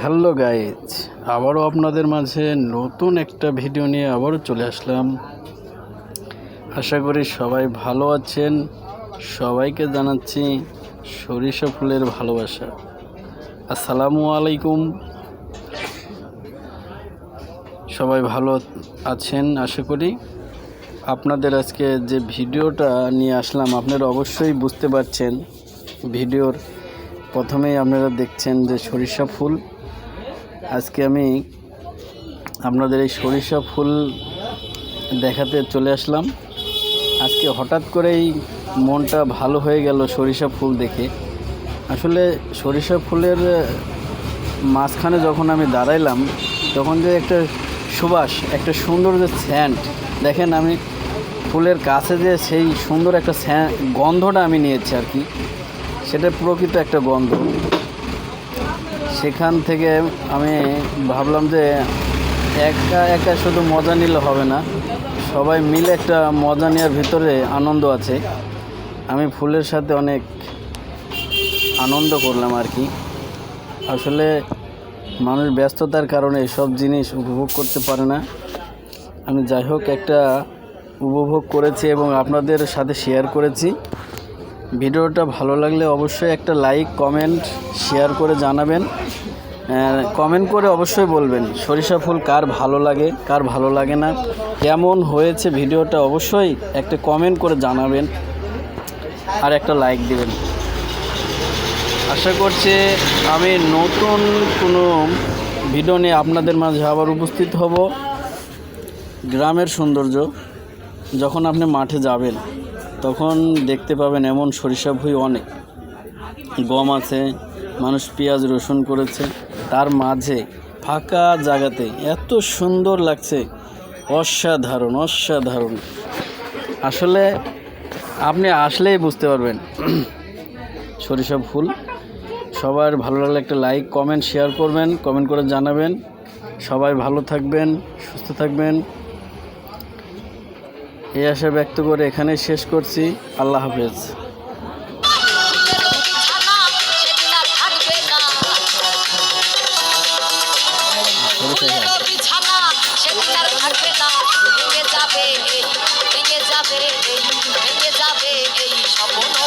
Hello guys, আবারও আপনাদের মাঝে নতুন একটা ভিডিও নিয়ে আবারও চলে আসলাম। আশা করি সবাই ভালো আছেন। সবাইকে জানাচ্ছি সরিষা ফুলের ভালোবাসা। আসসালামু আলাইকুম। সবাই ভালো আছেন আশা করি। আপনাদের আজকে যে ভিডিওটা নিয়ে আসলাম, আপনারা অবশ্যই বুঝতে পারছেন। ভিডিওর প্রথমেই আপনারা দেখছেন যে সরিষা ফুল। আজকে আমি আপনাদের এই সরিষা ফুল দেখাতে চলে আসলাম। আজকে হঠাৎ করেই মনটা ভালো হয়ে গেল সরিষা ফুল দেখে। আসলে সরিষা ফুলের মাঝখানে যখন আমি দাঁড়াইলাম, তখন যে একটা সুবাস, একটা সুন্দর যে স্যান্ট, দেখেন আমি ফুলের কাছে যে সেই সুন্দর একটা গন্ধটা আমি নিয়েছি আর কি, সেটা প্রকৃত একটা গন্ধ। সেখান থেকে আমি ভাবলাম যে একা একা শুধু মজা নিলে হবে না, সবাই মিলে একটা মজা নেওয়ার ভিতরে আনন্দ আছে। আমি ফুলের সাথে অনেক আনন্দ করলাম আর কি। আসলে মানুষ ব্যস্ততার কারণে সব জিনিস উপভোগ করতে পারে না। আমি যাই হোক একটা উপভোগ করেছি এবং আপনাদের সাথে শেয়ার করেছি। ভিডিওটা ভালো লাগলে অবশ্যই একটা লাইক, কমেন্ট, শেয়ার করে জানাবেন। কমেন্ট করে অবশ্যই বলবেন সরিষা ফুল কার ভালো লাগে, কার ভালো লাগে না, কেমন হয়েছে ভিডিওটা অবশ্যই একটা কমেন্ট করে জানাবেন আর একটা লাইক দিবেন। আশা করছি আমি নতুন কোনো ভিডিও নিয়ে আপনাদের মাঝে আবার উপস্থিত হব। গ্রামের সৌন্দর্য, যখন আপনি মাঠে যাবেন তখন দেখতে পাবেন এমন সরিষা ভুঁই অনেক, গম আছে, মানুষ পেঁয়াজ রসুন করেছে, তার মাঝে ফাঁকা জায়গাতে এত সুন্দর লাগছে, অসাধারণ অসাধারণ। আসলে আপনি আসলেই বুঝতে পারবেন সরিষা ফুল। সবার ভালো লাগলে একটা লাইক, কমেন্ট, শেয়ার করবেন, কমেন্ট করে জানাবেন। সবাই ভালো থাকবেন, সুস্থ থাকবেন, এই আশা ব্যক্ত করে এখানে শেষ করছি। আল্লাহ হাফেজ। ভেঙে যাবে এই স্বপ্ন।